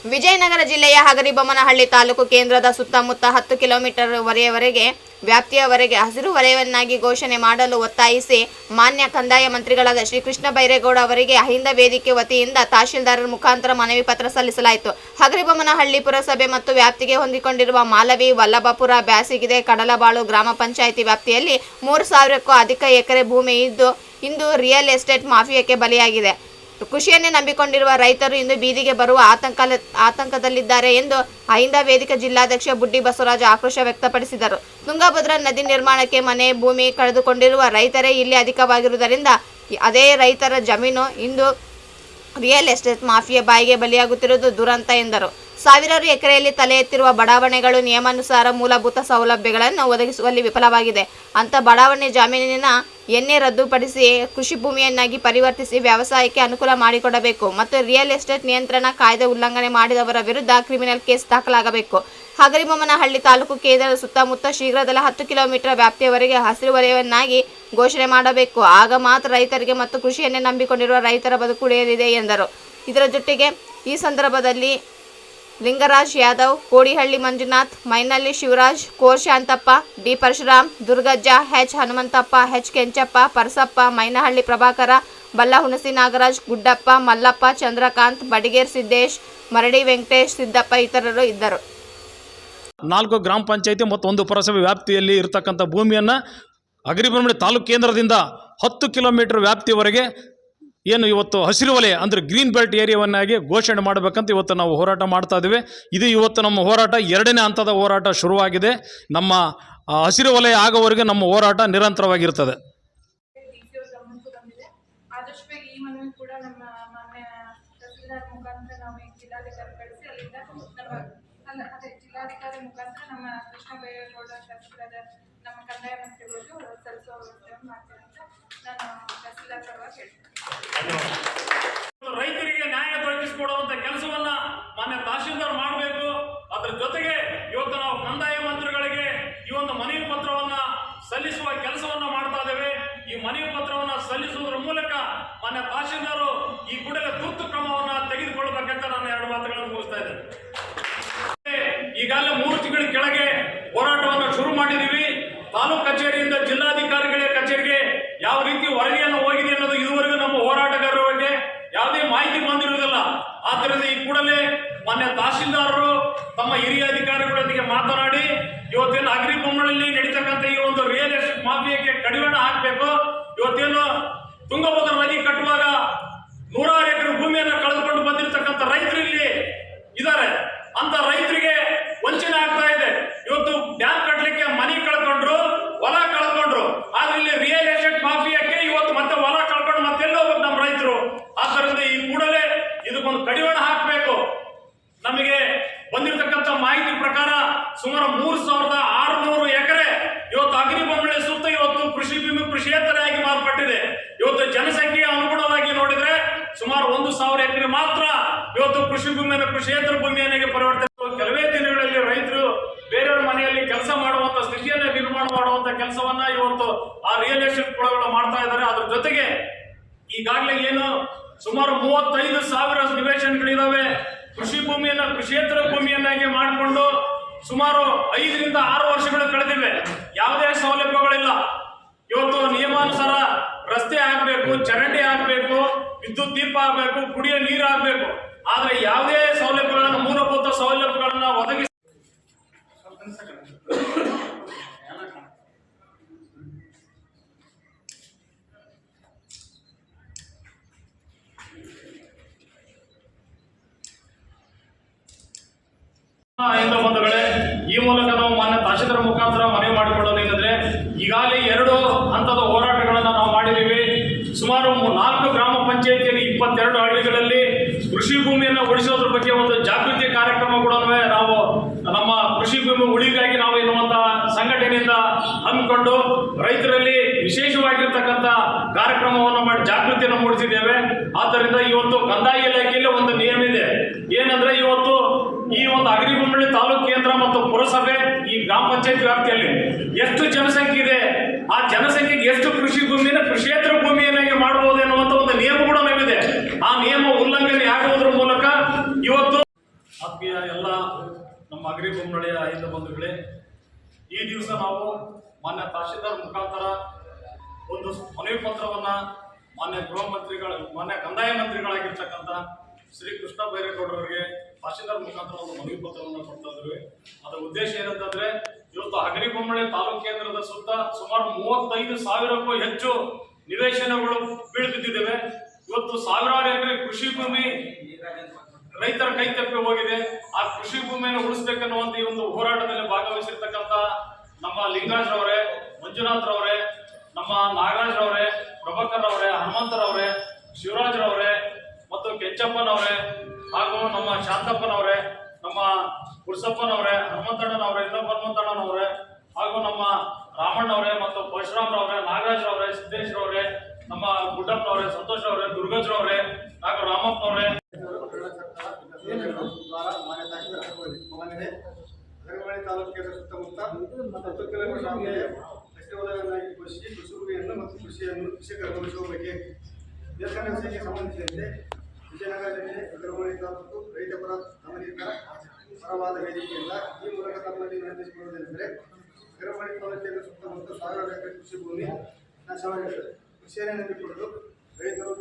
ವಿಜಯನಗರ ಜಿಲ್ಲೆಯ ಹಗರಿಬೊಮ್ಮನಹಳ್ಳಿ ತಾಲೂಕು ಕೇಂದ್ರದ ಸುತ್ತಮುತ್ತ 10 ಕಿಲೋಮೀಟರ್ ವರೆಯವರೆಗೆ ವ್ಯಾಪ್ತಿಯವರೆಗೆ ಹಸಿರು ವಲಯವನ್ನಾಗಿ ಘೋಷಣೆ ಮಾಡಲು ಒತ್ತಾಯಿಸಿ ಮಾನ್ಯ ಕಂದಾಯ ಮಂತ್ರಿಗಳಾದ ಶ್ರೀ ಕೃಷ್ಣ ಬೈರೇಗೌಡ ಅವರಿಗೆ ಅಹಿಂದ ವೇದಿಕೆ ವತಿಯಿಂದ ತಹಶೀಲ್ದಾರರ ಮುಖಾಂತರ ಮನವಿ ಪತ್ರ ಸಲ್ಲಿಸಲಾಯಿತು. ಹಗರಿಬೊಮ್ಮನಹಳ್ಳಿ ಪುರಸಭೆ ಮತ್ತು ವ್ಯಾಪ್ತಿಗೆ ಹೊಂದಿಕೊಂಡಿರುವ ಮಾಲವಿ, ವಲ್ಲಭಪುರ, ಬ್ಯಾಸಿಗಿದೆ, ಕಡಲಬಾಳು ಗ್ರಾಮ ಪಂಚಾಯಿತಿ ವ್ಯಾಪ್ತಿಯಲ್ಲಿ 3,000ಕ್ಕೂ ಅಧಿಕ ಎಕರೆ ಭೂಮಿ ಇದ್ದು ಇಂದು ರಿಯಲ್ ಎಸ್ಟೇಟ್ ಮಾಫಿಯಾಕ್ಕೆ ಬಲಿಯಾಗಿದೆ. ಕೃಷಿಯನ್ನೇ ನಂಬಿಕೊಂಡಿರುವ ರೈತರು ಇಂದು ಬೀದಿಗೆ ಬರುವ ಆತಂಕದಲ್ಲಿದ್ದಾರೆ ಎಂದು ಅಹಿಂದ ವೇದಿಕೆ ಜಿಲ್ಲಾಧ್ಯಕ್ಷ ಬುಡ್ಡಿ ಬಸವರಾಜ ಆಕ್ರೋಶ ವ್ಯಕ್ತಪಡಿಸಿದರು. ತುಂಗಭದ್ರಾ ನದಿ ನಿರ್ಮಾಣಕ್ಕೆ ಮನೆ, ಭೂಮಿ ಕಳೆದುಕೊಂಡಿರುವ ರೈತರೇ ಇಲ್ಲಿ ಅಧಿಕವಾಗಿರುವುದರಿಂದ ಅದೇ ರೈತರ ಜಮೀನು ಇಂದು ರಿಯಲ್ ಎಸ್ಟೇಟ್ ಮಾಫಿಯಾ ಬಾಯಿಗೆ ಬಲಿಯಾಗುತ್ತಿರುವುದು ದುರಂತ ಎಂದರು. ಸಾವಿರಾರು ಎಕರೆಯಲ್ಲಿ ತಲೆ ಎತ್ತಿರುವ ಬಡಾವಣೆಗಳು ನಿಯಮಾನುಸಾರ ಮೂಲಭೂತ ಸೌಲಭ್ಯಗಳನ್ನು ಒದಗಿಸುವಲ್ಲಿ ವಿಫಲವಾಗಿದೆ. ಅಂಥ ಬಡಾವಣೆ ಜಮೀನಿನ ಎನ್ನೆ ರದ್ದುಪಡಿಸಿ ಕೃಷಿ ಭೂಮಿಯನ್ನಾಗಿ ಪರಿವರ್ತಿಸಿ ವ್ಯವಸಾಯಕ್ಕೆ ಅನುಕೂಲ ಮಾಡಿಕೊಡಬೇಕು ಮತ್ತು ರಿಯಲ್ ಎಸ್ಟೇಟ್ ನಿಯಂತ್ರಣ ಕಾಯ್ದೆ ಉಲ್ಲಂಘನೆ ಮಾಡಿದವರ ವಿರುದ್ಧ ಕ್ರಿಮಿನಲ್ ಕೇಸ್ ದಾಖಲಾಗಬೇಕು. ಹಗರಿಬೊಮ್ಮನಹಳ್ಳಿ ತಾಲೂಕು ಕೇಂದ್ರದ ಸುತ್ತಮುತ್ತ ಶೀಘ್ರದಲ್ಲೇ 10 ಕಿಲೋಮೀಟರ್ ವ್ಯಾಪ್ತಿಯವರೆಗೆ ಹಸಿರು ವಲಯವನ್ನಾಗಿ ಘೋಷಣೆ ಮಾಡಬೇಕು. ಆಗ ಮಾತ್ರ ರೈತರಿಗೆ ಮತ್ತು ಕೃಷಿಯನ್ನೇ ನಂಬಿಕೊಂಡಿರುವ ರೈತರ ಬದುಕು ಉಳಿಯಲಿದೆ ಎಂದರು. ಇದರ ಜೊತೆಗೆ ಈ ಸಂದರ್ಭದಲ್ಲಿ Lingaraj Yadav, Kodihalli Manjunath, Mainalli Shivaraj, Kore Shantappa, D Parashuram, Durgajja, H Hanumanthappa, H Kenchappa, Parasappa, Mainahalli Prabhakara, Ballahunasi Nagaraj, Guddappa, Mallappa, Chandrakant, Badiger Siddesh, Maradi Venkatesh, Siddappa ಇತರರು ಇದ್ದರು. 4 ಗ್ರಾಮ ಪಂಚಾಯಿತಿ ಮತ್ತು 1 ಪುರಸಭೆ ವ್ಯಾಪ್ತಿಯಲ್ಲಿ ಇರತಕ್ಕಂಥ ಭೂಮಿಯನ್ನು ಹಗರಿಬೊಮ್ಮನಹಳ್ಳಿ ತಾಲೂಕು ಕೇಂದ್ರದಿಂದ 10 ಕಿಲೋಮೀಟರ್ ವ್ಯಾಪ್ತಿಯವರೆಗೆ ಏನು ಇವತ್ತು ಹಸಿರು ವಲಯ ಅಂದರೆ ಗ್ರೀನ್ ಬೆಲ್ಟ್ ಏರಿಯಾವನ್ನಾಗಿ ಘೋಷಣೆ ಮಾಡಬೇಕಂತ ಇವತ್ತು ನಾವು ಹೋರಾಟ ಮಾಡ್ತಾ ಇದ್ದೀವಿ. ಇದು ಇವತ್ತು ನಮ್ಮ ಹೋರಾಟ 2ನೇ ಹಂತದ ಹೋರಾಟ ಶುರುವಾಗಿದೆ. ನಮ್ಮ ಹಸಿರು ವಲಯ ಆಗೋವರೆಗೆ ನಮ್ಮ ಹೋರಾಟ ನಿರಂತರವಾಗಿರ್ತದೆ. ಆದಷ್ಟು ಬೇಗ ಈ ಮನವಿ ಕೂಡ ನಮ್ಮ ಮಾನ್ಯ ತಹಸೀಲ್ದಾರ್ ಮುಖಾಂತರ ನಾವು ಜಿಲ್ಲಾಧಿಕಾರಿ ಕಳಿಸಿ ಅಲ್ಲಿಂದ ಜಿಲ್ಲಾಧಿಕಾರಿ ಮುಖಾಂತರ ನಮ್ಮ ಕೃಷ್ಣ ಬೈರೇಗೌಡ ಶಾಸಕರಾದ ನಮ್ಮ ಕಂದಾಯ ಮಂತ್ರಿಗಳಿಗೂ ಸಲ್ಲಿಸುವ ವ್ಯವಸ್ಥೆಯನ್ನು ಮಾಡ್ತೀನಿ ಅಂತ ನಾನು ತಹಸೀಲ್ದಾರ್ ಪರವಾಗಿ ಹೇಳ್ತೀನಿ. ರೈತರಿಗೆ ನ್ಯಾಯ ದೊರಕಿಸಿಕೊಡುವಂತ ಕೆಲಸವನ್ನ ಮಾನ್ಯ ತಹಶೀಲ್ದಾರ್ ಮಾಡಬೇಕು. ಅದರ ಜೊತೆಗೆ ಇವತ್ತು ನಾವು ಕಂದಾಯ ಮಂತ್ರಿಗಳಿಗೆ ಈ ಒಂದು ಮನವಿ ಪತ್ರವನ್ನ ಸಲ್ಲಿಸುವ ಕೆಲಸವನ್ನ ಮಾಡ್ತಾ ಇದ್ದೇವೆ. ಈ ಮನವಿ ಪತ್ರವನ್ನ ಸಲ್ಲಿಸುವುದರ ಮೂಲಕ ಮಾನ್ಯ ತಹಶೀಲ್ದಾರ್ ಈ ಕೂಡಲೇ ತುರ್ತು ಕ್ರಮವನ್ನ ತೆಗೆದುಕೊಳ್ಳಬೇಕಂತ ನಾನು 2 ಮಾತುಗಳನ್ನು ಮುಗಿಸ್ತಾ ಇದ್ದೇನೆ. ಈಗಾಗಲೇ 3 ತಿಂಗಳ ಕೆಳಗೆ ಹೋರಾಟವನ್ನು ಶುರು ಮಾಡಿದ್ದೀವಿ. ತಾಲೂಕು ಕಚೇರಿಯಿಂದ ಜಿಲ್ಲಾಧಿಕಾರಿಗಳ ಕಚೇರಿಗೆ ಯಾವ ರೀತಿ ವರದಿಯನ್ನು ಹೋಗಿದೆ ಅನ್ನೋದು ಇದುವರೆಗೂ ನಮ್ಮ ಹೋರಾಟಗಾರರ ಬಗ್ಗೆ ಯಾವುದೇ ಮಾಹಿತಿ ಬಂದಿರುವುದಿಲ್ಲ. ಆದ್ದರಿಂದ ಈ ಕೂಡಲೇ ಮಾನ್ಯ ತಹಶೀಲ್ದಾರರು ತಮ್ಮ ಹಿರಿಯ ಅಧಿಕಾರಿಗಳೊಂದಿಗೆ ಮಾತನಾಡಿ ಇವತ್ತೇನು ಹಗರಿಬೊಮ್ಮನಹಳ್ಳಿ ನಡೀತಕ್ಕಂಥ ಈ ಒಂದು ರಿಯಲ್ ಎಸ್ಟೇಟ್ ಮಾಫಿಯಾಕ್ಕೆ ಕಡಿವಾಣ ಹಾಕಬೇಕು. ಇವತ್ತೇನು ತುಂಗಭದ್ರಾ ನದಿ ಕಟ್ಟುವಾಗ 100 ಎಕರೆ ಭೂಮಿಯನ್ನು ಕಳೆದುಕೊಂಡು ಬಂದಿರತಕ್ಕಂಥ ರೈತರು ಇಲ್ಲಿ ಇದ್ದಾರೆ. ಅಂತ ರೈತರಿಗೆ ವಂಚನೆ ಆಗ್ತಾ ಇದೆ. ಇವತ್ತು ಡ್ಯಾಮ್ ಕಟ್ಟಲಿಕ್ಕೆ ಮನೆ ಕಳ್ಕೊಂಡ್ರು, ಹೊಲ ಕಳ್ಕೊಂಡ್ರು. ಆದ್ರೆ ಇಲ್ಲಿ ರಿಯಲ್ ಎಸ್ಟೇಟ್ ಮಾಫಿಯಾಕ್ಕೆ ಇವತ್ತು ಮತ್ತೆ ಹೊಲ ಕಳ್ಕೊಂಡು ಮತ್ತೆಲ್ಲ ಹೋಗ್ಬೇಕು ನಮ್ಮ ರೈತರು. ಆದ್ದರಿಂದ ಈ ಕೂಡಲೇ ಇದಕ್ಕೊಂದು ಕಡಿವಾಣ ಹಾಕಬೇಕು. ನಮಗೆ ಬಂದಿರತಕ್ಕಂಥ ಮಾಹಿತಿ ಪ್ರಕಾರ ಸುಮಾರು 3,600 ಎಕರೆ ಇವತ್ತು ಹಗರಿಬೊಮ್ಮನಹಳ್ಳಿ ಸುತ್ತ ಇವತ್ತು ಕೃಷಿ ಭೂಮಿ ಕೃಷಿಯೇತರಾಗಿ ಮಾರ್ಪಟ್ಟಿದೆ. ಇವತ್ತು ಜನಸಂಖ್ಯೆಗೆ ಅನುಗುಣವಾಗಿ ನೋಡಿದ್ರೆ ಸುಮಾರು 1,000 ಎಕರೆ ಮಾತ್ರ ಇವತ್ತು ಕೃಷಿ ಭೂಮಿಯನ್ನು ಕೃಷಿಯೇತರ ಭೂಮಿಯನ್ನಾಗಿ ಪರಿವರ್ತನೆ. ಕೆಲವೇ ದಿನಗಳಲ್ಲಿ ರೈತರು ಬೇರೆಯವರ ಮನೆಯಲ್ಲಿ ಕೆಲಸ ಮಾಡುವಂತ ಸ್ಥಿತಿಯನ್ನ ನಿರ್ಮಾಣ ಮಾಡುವಂತ ಕೆಲಸವನ್ನ ಇವತ್ತು ಆ ರಿಯಲ್ ಎಸ್ಟೇಟ್ ಕೊಳಗಳು ಮಾಡ್ತಾ ಇದ್ದಾರೆ. ಅದ್ರ ಜೊತೆಗೆ ಈಗಾಗಲೇ ಏನು ಸುಮಾರು 35,000 ನಿವೇಶನಗಳಿದಾವೆ. ಕೃಷಿ ಭೂಮಿಯನ್ನ ಕೃಷಿಯೇತರ ಭೂಮಿಯನ್ನಾಗಿ ಮಾಡಿಕೊಂಡು ಸುಮಾರು 5 ರಿಂದ 6 ವರ್ಷಗಳು ಕಳೆದಿವೆ. ಯಾವುದೇ ಸೌಲಭ್ಯಗಳಿಲ್ಲ. ಇವತ್ತು ನಿಯಮಾನುಸಾರ ರಸ್ತೆ ಆಗಬೇಕು, ಚರಂಡಿ ಆಗಬೇಕು, ವಿದ್ಯುತ್ ದೀಪ ಆಗಬೇಕು, ಕುಡಿಯೋ ನೀರು ಆಗಬೇಕು. ಆದ್ರೆ ಯಾವುದೇ ಸೌಲಭ್ಯಗಳನ್ನ ಮೂಲಭೂತ ಸೌಲಭ್ಯಗಳನ್ನ ಒದಗಿಸಿ ಬಂಧುಗಳೇ, ಈ ಮೂಲಕ ನಾವು ಮಾನ್ಯ ತಹಶೀಲ್ದಾರ್ ಮುಖಾಂತರ ಮನವಿ ಮಾಡಿಕೊಳ್ಳೋದೇನೆಂದ್ರೆ ಈಗಾಗಲೇ 2 ಹಂತದ ಹೋರಾಟಗಳನ್ನು ನಾವು ಮಾಡಿದ್ದೀವಿ. ಸುಮಾರು 4 ಗ್ರಾಮ ಪಂಚಾಯಿತಿಯಲ್ಲಿ 22 ಹಳ್ಳಿಗಳಲ್ಲಿ ಕೃಷಿ ಭೂಮಿಯನ್ನು ಉಳಿಸೋದ್ರ ಬಗ್ಗೆ ಒಂದು ಜಾಗೃತಿ ಕಾರ್ಯಕ್ರಮ ಕೂಡ ನಾವು ನಮ್ಮ ಕೃಷಿ ಭೂಮಿ ಉಳಿಗಾಗಿ ನಾವು ಎನ್ನುವಂತಹ ಸಂಘಟನೆಯಿಂದ ಹಮ್ಮಿಕೊಂಡು ರೈತರಲ್ಲಿ ವಿಶೇಷವಾಗಿರ್ತಕ್ಕಂಥ ಕಾರ್ಯಕ್ರಮವನ್ನು ಮಾಡಿ ಜಾಗೃತಿಯನ್ನು ಮೂಡಿಸಿದ್ದೇವೆ. ಆದ್ದರಿಂದ ಇವತ್ತು ಕಂದಾಯ ಇಲಾಖೆಯಲ್ಲಿ ಒಂದು ನಿಯಮ ಇದೆ. ಏನಂದ್ರೆ ಇವತ್ತು ಈ ಒಂದು ಹಗರಿಬೊಮ್ಮನಹಳ್ಳಿ ತಾಲೂಕು ಕೇಂದ್ರ ಮತ್ತು ಪುರಸಭೆ ಈ ಗ್ರಾಮ ಪಂಚಾಯತ್ ವ್ಯಾಪ್ತಿಯಲ್ಲಿ ಎಷ್ಟು ಜನಸಂಖ್ಯೆ ಇದೆ, ಆ ಜನಸಂಖ್ಯೆಗೆ ಎಷ್ಟು ಕೃಷಿ ಭೂಮಿಯನ್ನು ಕೃಷಿಯೇತರ ಭೂಮಿಯನ್ನಾಗಿ ಮಾಡಬಹುದು ಎನ್ನುವಂತ ಒಂದು ನಿಯಮ ಕೂಡ ನಮ್ಮಿದೆ. ಆ ನಿಯಮ ಉಲ್ಲಂಘನೆ ಆಗುವುದರ ಮೂಲಕ ಇವತ್ತು ಆತ್ಮೀಯ ಎಲ್ಲ ನಮ್ಮ ಅಗ್ರಿ ಬೊಮ್ಮನಹಳ್ಳಿಯ ರೈತ ಬಂಧುಗಳೇ, ಈ ದಿವಸ ನಾವು ಮಾನ್ಯ ತಹಶೀಲ್ದಾರ್ ಮುಖಾಂತರ ಒಂದು ಮನವಿ ಪತ್ರವನ್ನು ಮಾನ್ಯ ಕಂದಾಯ ಮಂತ್ರಿಗಳಾಗಿರ್ತಕ್ಕಂಥ ಶ್ರೀ ಕೃಷ್ಣ ಬೈರೇಗೌಡರವರಿಗೆ ತಹಶೀಲ್ದಾರ್ ಮುಖಾಂತರ ಒಂದು ಮನವಿ ಪತ್ರವನ್ನು ಕೊಡ್ತಾ ಇದ್ವಿ. ಅದರ ಉದ್ದೇಶ ಏನಂತಂದ್ರೆ, ಇವತ್ತು ಹಗರಿಬೊಮ್ಮನಹಳ್ಳಿ ತಾಲೂಕು ಕೇಂದ್ರದ ಸುತ್ತ ಸುಮಾರು 35,000ಕ್ಕೂ ಹೆಚ್ಚು ನಿವೇಶನಗಳು ಬೀಳ್ಬಿದ್ದಿದ್ದೇವೆ. ಇವತ್ತು ಸಾವಿರಾರು ಎಕರೆ ಕೃಷಿ ಭೂಮಿ ರೈತರ ಕೈ ತಪ್ಪಿ ಹೋಗಿದೆ. ಆ ಕೃಷಿ ಭೂಮಿಯನ್ನು ಉಳಿಸ್ಬೇಕನ್ನುವಂತ ಈ ಒಂದು ಹೋರಾಟದಲ್ಲಿ ಭಾಗವಹಿಸಿರ್ತಕ್ಕಂಥ ನಮ್ಮ ಲಿಂಗರಾಜ್ ರವರೇ, ಮಂಜುನಾಥ್ ರವರೇ, ನಮ್ಮ ನಾಗರಾಜ್ ರವರೇ, ಪ್ರಭಾಕರ್ ರವರೇ, ಹನುಮಂತರವರೇ, ಶಿವರಾಜ್ ರವರೇ ಮತ್ತು ಕೆಂಚಪ್ಪನವರೇ ಹಾಗೂ ನಮ್ಮ ಶಾಂತಪ್ಪನವರೇ, ನಮ್ಮ ಗುರುಸಪ್ಪನವರೇ, ಹನುಮಂತಣ್ಣನವರೇ, ಇನ್ನೊಬ್ಬ ಹನುಮಂತಣ್ಣನವರೇ ಹಾಗೂ ನಮ್ಮ ರಾಮಣ್ಣವರೇ ಮತ್ತು ಪರಶುರಾಮ್ ರವರೇ, ನಾಗರಾಜ್ ರವರೇ, ಸಿದ್ದೇಶ್ ರವರೇ, ನಮ್ಮ ಗುಡ್ಡಪ್ಪನವರೇ, ಸಂತೋಷ್ ರವರೇ, ದುರ್ಗಜ್ ರವರೇ ಹಾಗೂ ರಾಮಪ್ಪನವರೇ ಹಗರಿಬೊಮ್ಮನಹಳ್ಳಿ ತಾಲೂಕಿನ ಸುತ್ತಮುತ್ತ 10 ಕಿಲೋಮೀಟರ್ ಅವಧಿಗೆ ಕೃಷಿ ವಲಯವನ್ನಾಗಿ ಘೋಷಿಸಿ ಕೃಷಿ ಭೂಮಿಯನ್ನು ಮತ್ತು ಕೃಷಿಕರನ್ನು ಉಳಿಸುವ ಬಗ್ಗೆ ನಿರ್ಗಮನ ವಿಷಯಕ್ಕೆ ಸಂಬಂಧಿಸಿದಂತೆ ವಿಜಯನಗರ ಜಿಲ್ಲೆ ಹಗರಿಬೊಮ್ಮನಹಳ್ಳಿ ತಾಲೂಕು ರೈತಪರ ನಾಗರಿಕರ ಪರವಾದ ವೇದಿಕೆಯಿಂದ ಈ ಮೂಲಕ ತಮ್ಮಲ್ಲಿ ವಿನಂತಿಸಿಕೊಳ್ಳುವುದೇನೆಂದರೆ, ಹಗರಿಬೊಮ್ಮನಹಳ್ಳಿ ತಾಲೂಕಿನ ಸುತ್ತಮುತ್ತ ಸಾವಿರಾರು ಎಕರೆ ಕೃಷಿ ಭೂಮಿ ನಾಶವಾಗಿರುತ್ತದೆ. ಕೃಷಿಯನ್ನೇ ನಂಬಿಕೊಂಡು ರೈತರು